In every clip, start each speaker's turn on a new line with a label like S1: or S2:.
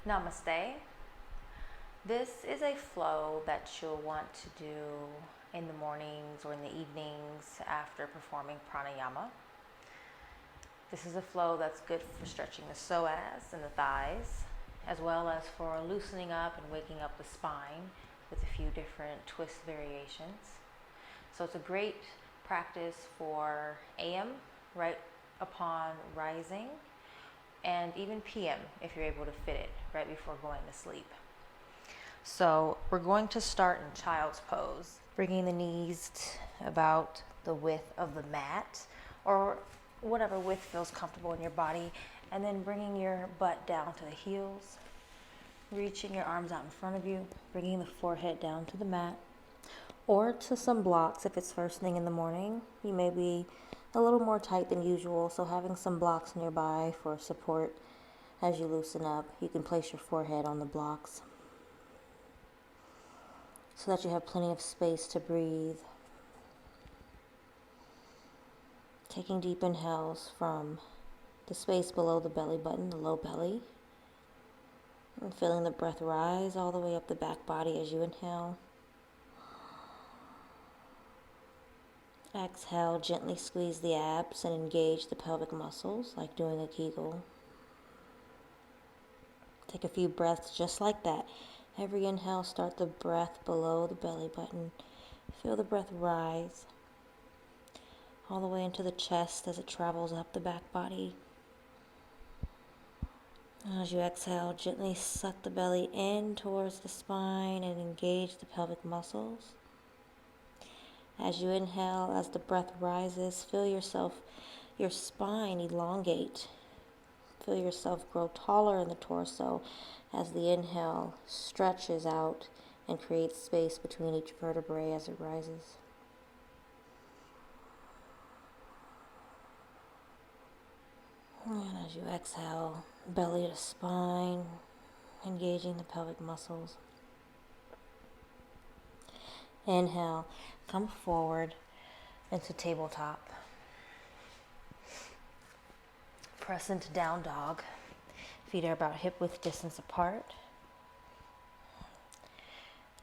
S1: Namaste. This is a flow that you'll want to do in the mornings or in the evenings after performing pranayama. This is a flow that's good for stretching the psoas and the thighs, as well as for loosening up and waking up the spine with a few different twist variations. So it's a great practice for AM, right upon rising, and even PM if you're able to fit it right before going to sleep. So we're going to start in child's pose, bringing the knees about the width of the mat or whatever width feels comfortable in your body, and then bringing your butt down to the heels, reaching your arms out in front of you, bringing the forehead down to the mat or to some blocks. If it's first thing in the morning, you may be a little more tight than usual, so having some blocks nearby for support as you loosen up. You can place your forehead on the blocks so that you have plenty of space to breathe. Taking deep inhales from the space below the belly button, the low belly, and feeling the breath rise all the way up the back body as you inhale. Exhale, gently squeeze the abs and engage the pelvic muscles like doing a Kegel. Take a few breaths just like that. Every inhale, start the breath below the belly button. Feel the breath rise all the way into the chest as it travels up the back body. As you exhale, gently suck the belly in towards the spine and engage the pelvic muscles. As you inhale, as the breath rises, feel your spine elongate. Feel yourself grow taller in the torso as the inhale stretches out and creates space between each vertebrae as it rises. And as you exhale, belly to spine, engaging the pelvic muscles. Inhale, come forward into tabletop. Press into down dog. Feet are about hip width distance apart.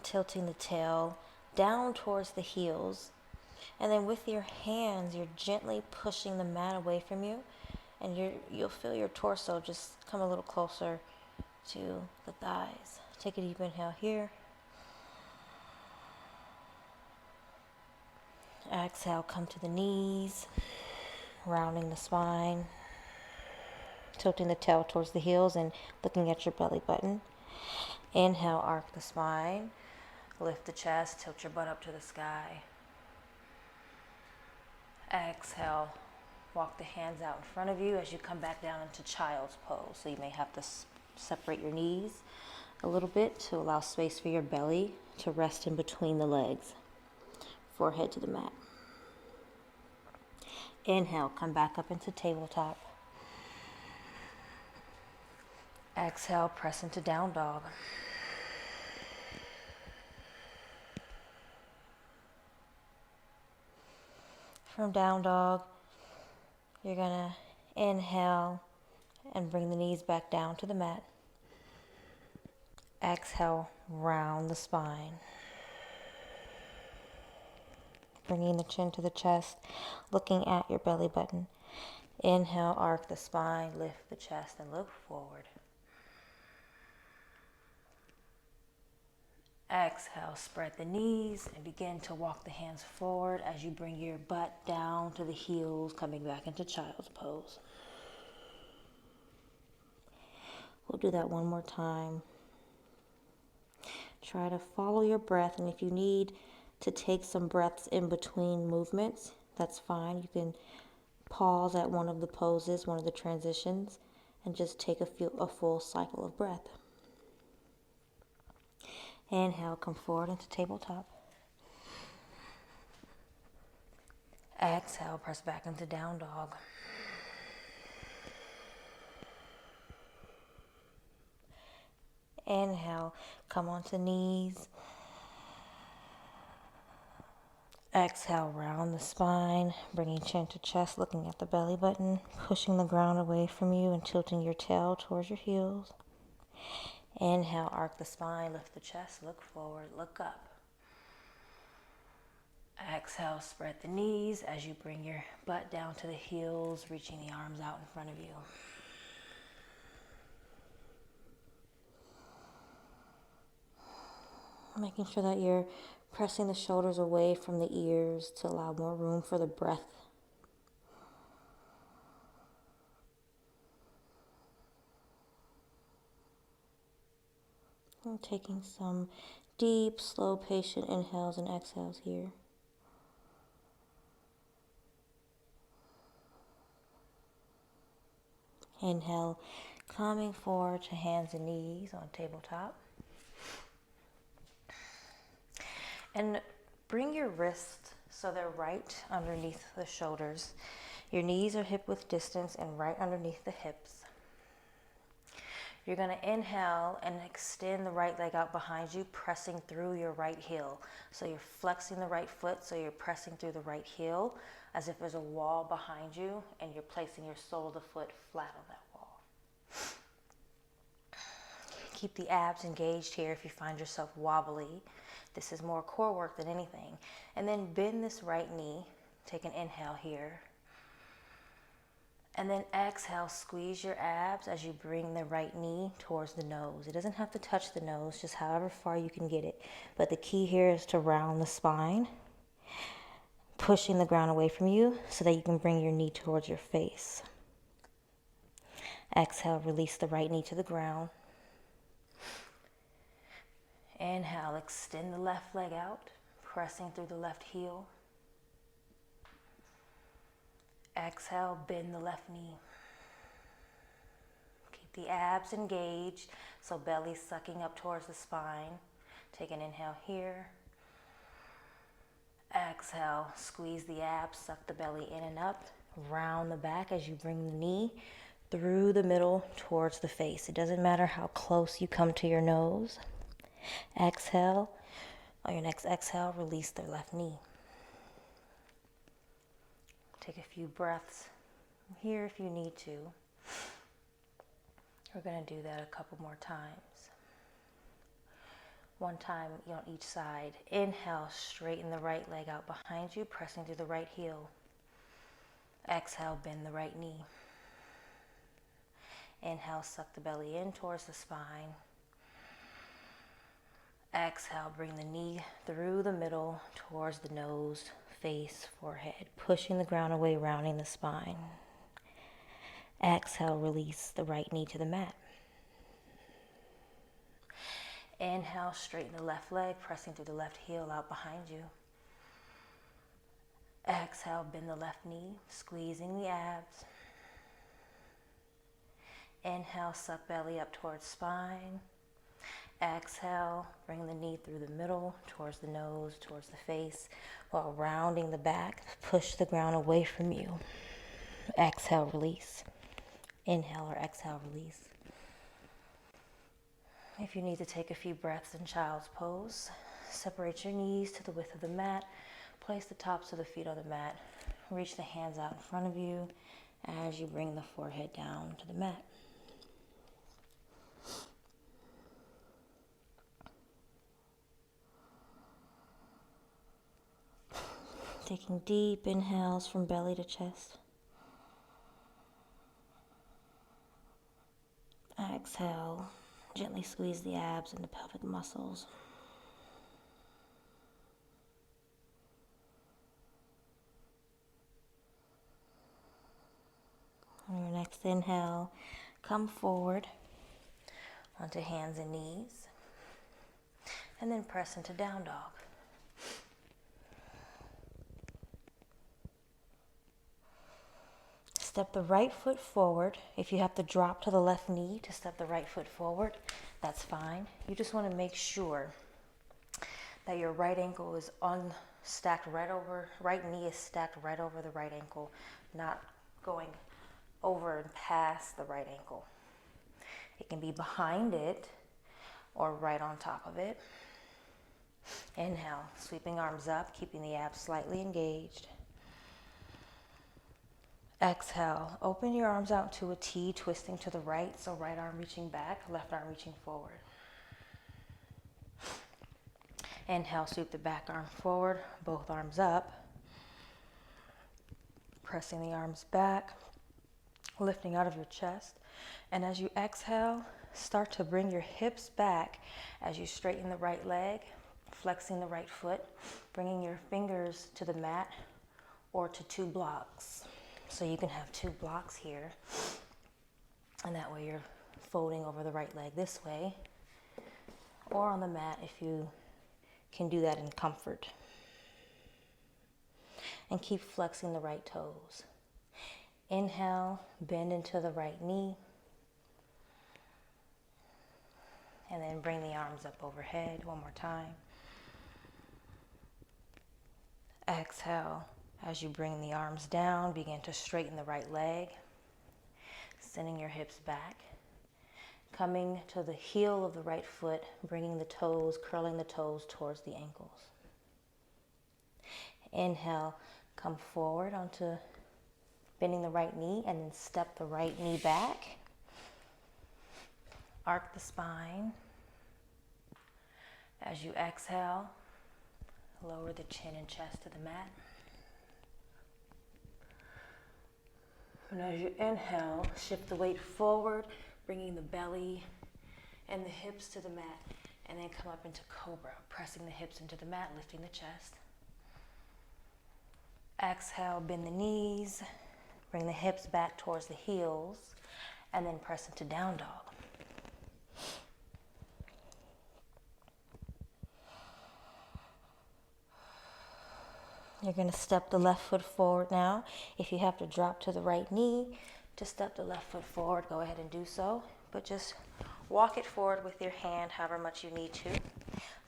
S1: Tilting the tail down towards the heels. And then with your hands, you're gently pushing the mat away from you. And you'll feel your torso just come a little closer to the thighs. Take a deep inhale here. Exhale, come to the knees, rounding the spine, tilting the tail towards the heels and looking at your belly button. Inhale, arc the spine, lift the chest, tilt your butt up to the sky. Exhale, walk the hands out in front of you as you come back down into child's pose. So you may have to separate your knees a little bit to allow space for your belly to rest in between the legs. Forehead to the mat. Inhale, come back up into tabletop. Exhale, press into down dog. From down dog, you're gonna inhale and bring the knees back down to the mat. Exhale, round the spine. Bringing the chin to the chest, looking at your belly button. Inhale, arc the spine, lift the chest, and look forward. Exhale, spread the knees and begin to walk the hands forward as you bring your butt down to the heels, coming back into child's pose. We'll do that one more time. Try to follow your breath, and if you need to take some breaths in between movements, that's fine. You can pause at one of the poses, one of the transitions, and just take a full cycle of breath. Inhale, come forward into tabletop. Exhale, press back into down dog. Inhale, come onto knees. Exhale, round the spine, bringing chin to chest, looking at the belly button, pushing the ground away from you and tilting your tail towards your heels. Inhale, arc the spine, lift the chest, look forward, look up. Exhale, spread the knees as you bring your butt down to the heels, reaching the arms out in front of you. Making sure that you're pressing the shoulders away from the ears to allow more room for the breath. And taking some deep, slow, patient inhales and exhales here. Inhale, coming forward to hands and knees on tabletop. And bring your wrists so they're right underneath the shoulders. Your knees are hip width distance and right underneath the hips. You're going to inhale and extend the right leg out behind you, pressing through your right heel. So you're flexing the right foot, so you're pressing through the right heel as if there's a wall behind you and you're placing your sole of the foot flat on that wall. Keep the abs engaged here if you find yourself wobbly. This is more core work than anything. And then bend this right knee. Take an inhale here. And then exhale, squeeze your abs as you bring the right knee towards the nose. It doesn't have to touch the nose, just however far you can get it. But the key here is to round the spine, pushing the ground away from you so that you can bring your knee towards your face. Exhale, release the right knee to the ground. Inhale, extend the left leg out, pressing through the left heel. Exhale, bend the left knee. Keep the abs engaged, so belly sucking up towards the spine. Take an inhale here. Exhale, squeeze the abs, suck the belly in and up. Round the back as you bring the knee through the middle towards the face. It doesn't matter how close you come to your nose. Exhale. On your next exhale, release the left knee. Take a few breaths here if you need to. We're going to do that a couple more times. One time on each side. Inhale, straighten the right leg out behind you, pressing through the right heel. Exhale, bend the right knee. Inhale, suck the belly in towards the spine. Exhale, bring the knee through the middle towards the nose, face, forehead, pushing the ground away, rounding the spine. Exhale, release the right knee to the mat. Inhale, straighten the left leg, pressing through the left heel out behind you. Exhale, bend the left knee, squeezing the abs. Inhale, suck belly up towards spine. Exhale, bring the knee through the middle, towards the nose, towards the face, while rounding the back. Push the ground away from you. Exhale, release. Inhale or exhale, release. If you need to take a few breaths in child's pose, separate your knees to the width of the mat. Place the tops of the feet on the mat. Reach the hands out in front of you as you bring the forehead down to the mat. Taking deep inhales from belly to chest. Exhale, gently squeeze the abs and the pelvic muscles. On your next inhale, come forward onto hands and knees, and then press into down dog. Step the right foot forward. If you have to drop to the left knee to step the right foot forward, that's fine. You just want to make sure that your right ankle is right knee is stacked right over the right ankle, not going over and past the right ankle. It can be behind it or right on top of it. Inhale, sweeping arms up, keeping the abs slightly engaged. Exhale, open your arms out to a T, twisting to the right. So right arm reaching back, left arm reaching forward. Inhale, sweep the back arm forward, both arms up. Pressing the arms back, lifting out of your chest. And as you exhale, start to bring your hips back as you straighten the right leg, flexing the right foot, bringing your fingers to the mat or to 2 blocks. So you can have 2 blocks here, and that way you're folding over the right leg this way, or on the mat if you can do that in comfort. And keep flexing the right toes. Inhale, bend into the right knee, and then bring the arms up overhead one more time. Exhale, as you bring the arms down, begin to straighten the right leg, sending your hips back, coming to the heel of the right foot, bringing the toes, curling the toes towards the ankles. Inhale, come forward onto bending the right knee, and then step the right knee back. Arc the spine. As you exhale, lower the chin and chest to the mat. And as you inhale, shift the weight forward, bringing the belly and the hips to the mat, and then come up into cobra, pressing the hips into the mat, lifting the chest. Exhale, bend the knees, bring the hips back towards the heels, and then press into down dog. You're going to step the left foot forward now. If you have to drop to the right knee to step the left foot forward, go ahead and do so. But just walk it forward with your hand however much you need to,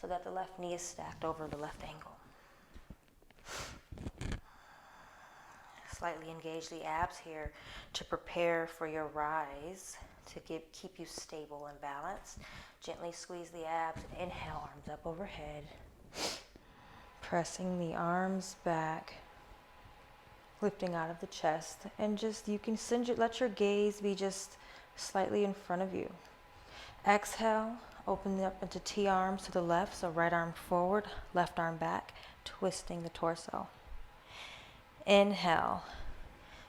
S1: so that the left knee is stacked over the left ankle. Slightly engage the abs here to prepare for your rise, to keep you stable and balanced. Gently squeeze the abs. Inhale, arms up overhead. Pressing the arms back, lifting out of the chest, and just you can let your gaze be just slightly in front of you. Exhale, open it up into T arms to the left, so right arm forward, left arm back, twisting the torso. Inhale,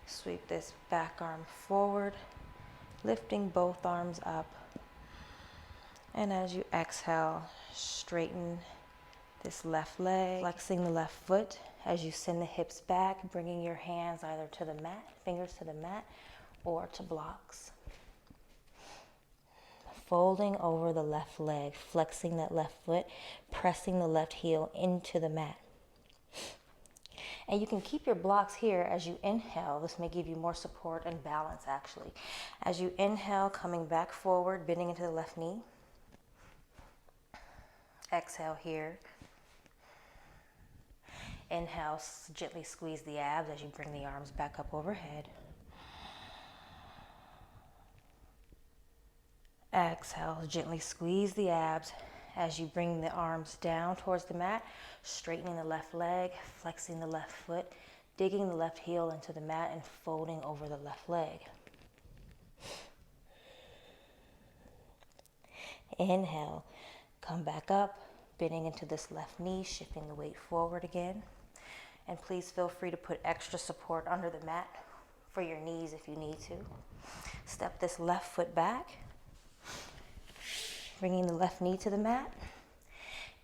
S1: sweep this back arm forward, lifting both arms up. And as you exhale, straighten this left leg, flexing the left foot as you send the hips back, bringing your hands either to the mat, fingers to the mat, or to blocks. Folding over the left leg, flexing that left foot, pressing the left heel into the mat. And you can keep your blocks here as you inhale. This may give you more support and balance actually. As you inhale, coming back forward, bending into the left knee. Exhale here. Inhale, gently squeeze the abs as you bring the arms back up overhead. Exhale, gently squeeze the abs as you bring the arms down towards the mat, straightening the left leg, flexing the left foot, digging the left heel into the mat and folding over the left leg. Inhale, come back up, bending into this left knee, shifting the weight forward again. And please feel free to put extra support under the mat for your knees if you need to. Step this left foot back, bringing the left knee to the mat.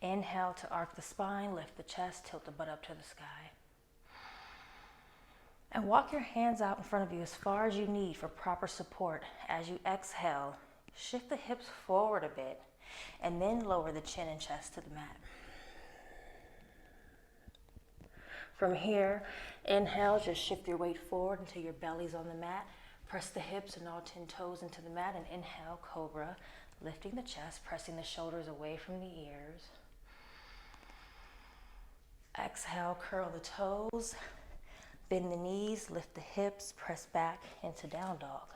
S1: Inhale to arc the spine, lift the chest, tilt the butt up to the sky. And walk your hands out in front of you as far as you need for proper support. As you exhale, shift the hips forward a bit, and then lower the chin and chest to the mat. From here, inhale, just shift your weight forward until your belly's on the mat. Press the hips and all 10 toes into the mat, and inhale, cobra, lifting the chest, pressing the shoulders away from the ears. Exhale, curl the toes, bend the knees, lift the hips, press back into down dog.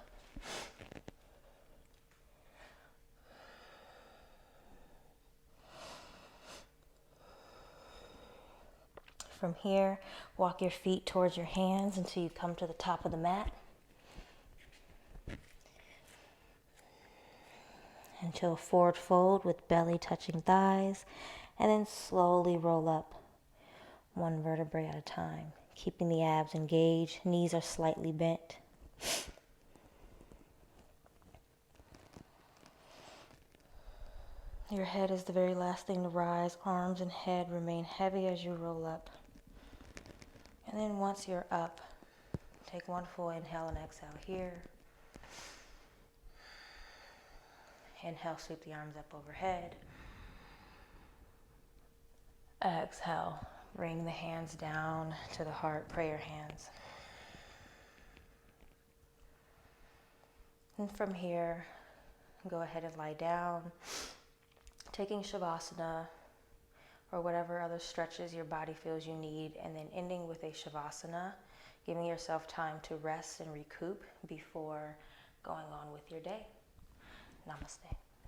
S1: From here, walk your feet towards your hands until you come to the top of the mat. Until forward fold with belly touching thighs, and then slowly roll up one vertebrae at a time, keeping the abs engaged. Knees are slightly bent. Your head is the very last thing to rise. Arms and head remain heavy as you roll up. And then once you're up, take one full inhale and exhale here. Inhale, sweep the arms up overhead. Exhale, bring the hands down to the heart, prayer hands. And from here, go ahead and lie down, taking Shavasana or whatever other stretches your body feels you need, and then ending with a Shavasana, giving yourself time to rest and recoup before going on with your day. Namaste.